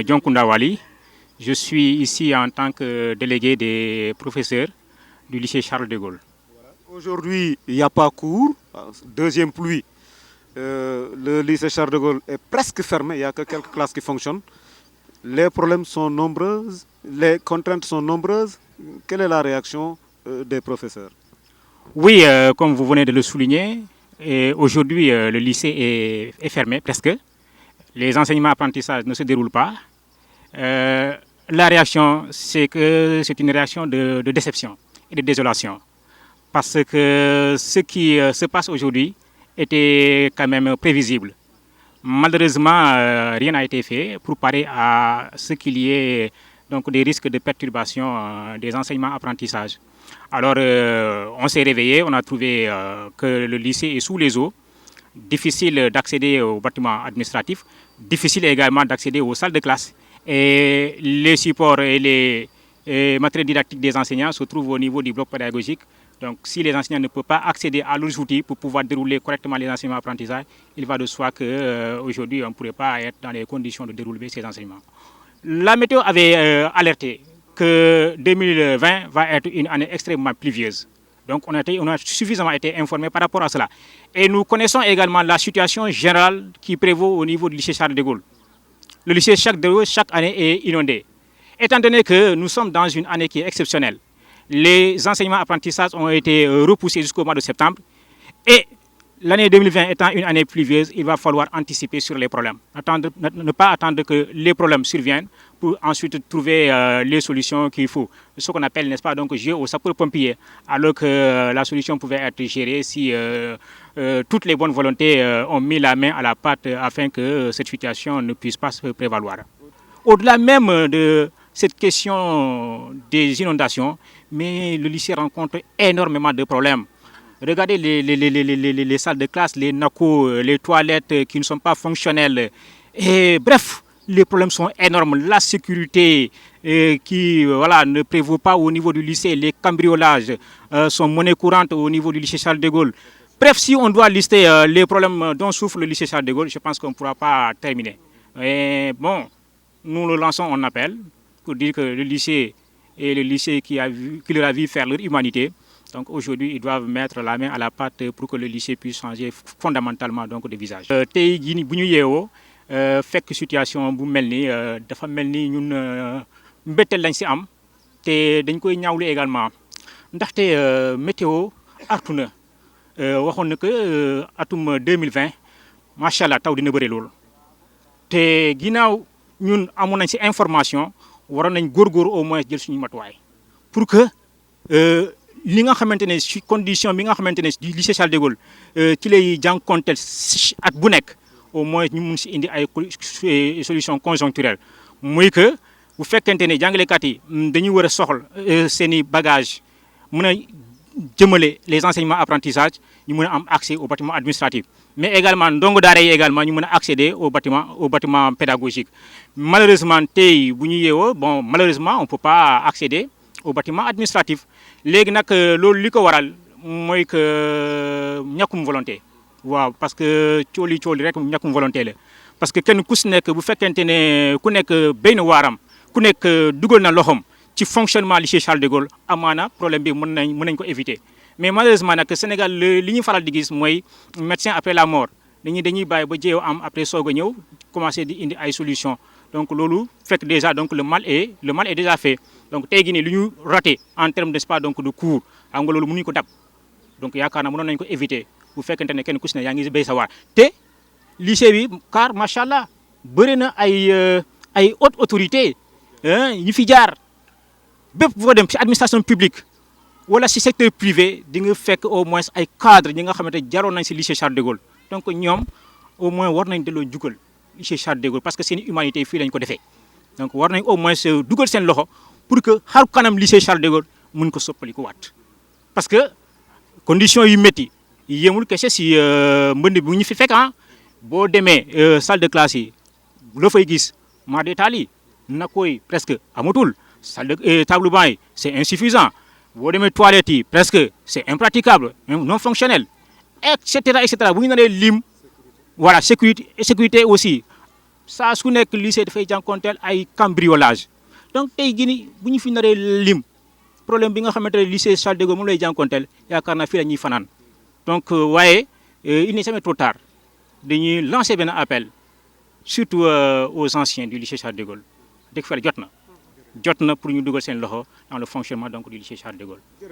Dionkunda Wali, je suis ici en tant que délégué des professeurs du lycée Charles de Gaulle. Aujourd'hui, il n'y a pas cours, deuxième pluie. Le lycée Charles de Gaulle est presque fermé, il n'y a que quelques classes qui fonctionnent. Les problèmes sont nombreux, les contraintes sont nombreuses. Quelle est la réaction des professeurs? Oui, comme vous venez de le souligner, aujourd'hui le lycée est fermé presque. Les enseignements apprentissages ne se déroulent pas. La réaction, c'est que c'est une réaction de déception et de désolation. Parce que ce qui se passe aujourd'hui était quand même prévisible. Malheureusement, rien n'a été fait pour parer à ce qu'il y ait donc, des risques de perturbation des enseignements apprentissages. Alors, on s'est réveillé, on a trouvé que le lycée est sous les eaux. Difficile d'accéder aux bâtiments administratifs, difficile également d'accéder aux salles de classe. Et les supports et les matériels didactiques des enseignants se trouvent au niveau du bloc pédagogique. Donc si les enseignants ne peuvent pas accéder à leurs outils pour pouvoir dérouler correctement les enseignements apprentissages, il va de soi qu'aujourd'hui on ne pourrait pas être dans les conditions de dérouler ces enseignements. La météo avait alerté que 2020 va être une année extrêmement pluvieuse. Donc on a suffisamment été informés par rapport à cela. Et nous connaissons également la situation générale qui prévaut au niveau du lycée Charles de Gaulle. Le lycée Charles de Gaulle, chaque année, est inondé. Étant donné que nous sommes dans une année qui est exceptionnelle, les enseignements apprentissages ont été repoussés jusqu'au mois de septembre. Et l'année 2020 étant une année pluvieuse, il va falloir anticiper sur les problèmes. Ne pas attendre que les problèmes surviennent pour ensuite trouver les solutions qu'il faut. Ce qu'on appelle, n'est-ce pas, donc jouer au sapeur-pompier, alors que la solution pouvait être gérée si toutes les bonnes volontés ont mis la main à la pâte afin que cette situation ne puisse pas se prévaloir. Au-delà même de cette question des inondations, mais le lycée rencontre énormément de problèmes. Regardez les salles de classe, les NACO, les toilettes qui ne sont pas fonctionnelles. Et bref, les problèmes sont énormes. La sécurité qui ne prévaut pas au niveau du lycée, les cambriolages sont monnaie courante au niveau du lycée Charles de Gaulle. Bref, si on doit lister les problèmes dont souffre le lycée Charles de Gaulle, je pense qu'on ne pourra pas terminer. Et bon, nous le lançons en appel pour dire que le lycée est le lycée qui leur a vu faire leur humanité. Donc aujourd'hui, ils doivent mettre la main à la pâte pour que le lycée puisse changer fondamentalement donc, de visage. tey jii bu ñu yeewoo fekk situation bu mel ni dafa mel ni ñun mbetteel lañ si am te dañ koy ñaawlu également ndaxte météo artu na waxoon na que atum 2020 macha allah taw dina bëri lool te ginnaaw ñun amoon nañ si information waroon nañ góorgóor au moins jël suñu matuwaay pour que. li nga xamante ne si condition bi nga xamante ne du lycée Charles de Gaulle ci lay jànkonteel at bu nekk au moins ñu mun si indi ay solution conjoncturelle muy que bu fekkente ne jàngalekat yi dañuy war a soxla seen i bagage mën a jëmale les enseignements apprentissage ñu mën a am accès au bâtiment administratif mais également ndongo daara yi également ñu mën a accéder au bâtiment pédagogique malheureusement tey bu ñu yeewoo bon malheureusement on peut pas accéder au bâtiment administratif léegi nag loolu li ko waral mooy que ñàkkum volonté waaw parce que cooli rek ñàkkum volonté la parce que kenn ku si nekk bu fekkente ne ku nekk béy na waaram ku nekk dugal na loxoom ci fonctionnement lycée Charles de Gaulle amaana problème bi mën nañ ko éviter mais malheureusement nag Sénégal li ñu faral di gis mooy médecin après la mort dañuy bàyyi ba jéew am après soog a ñëw commencé di indi ay solution donc loolu fekk déjà donc le mal est déjà fait donc tey jii nii lu ñu raté en terme n'est-ce pas donc de cours xam nga loolu mënuñu ko dab donc yaakaar naa mënoon nañu ko éviter bu fekkente ne kenn ku si ne yaa ngi béy sa waar te lycée bi car macha allah bëri na ay haute autorité ñu fi jaar bépp boo dem ci administration publique wala ci secteur privé di nga fekk au moins ay cadres ñi nga xamante jaroon nañ ci lycée Charles de Gaulle donc ñoom au moins war nañ delloo jukkal lycée Charles de Gaulle parce que seen humanité fii lañ ko defee donc war nañ au moins dugal seen loxo pour que xaru kanam lycée Charles de Gaulle mën ko soppali ko waat parce que conditions yu métti yéemul kese si mbënd bu ñu fi fekk boo demee salle de classe yi loo fay gis maa détail yi na koy presque amatul salle de table banc yi c'est insuffisant boo demee toilettes yi presque c'est impraticable non fonctionnel et cetera bu ñu naree lim voilà sécurité aussi saa su nekk lycée dafay jànkonteel ay cambriolage donc tey jii nii bu ñu fi naree lim problème bi nga xamante ne lycée Charles de Gaulle moom lay jànkonteel yaakaar naa fii la ñuy fanaan donc waaye il n'est jamais trop tard dañuy lancer benn appel surtout aux anciens du lycée Charles de Gaulle dëgg fa jot na pour ñu dugal seen loxo dans le fonctionnement donc du lycée Charles de Gaulle.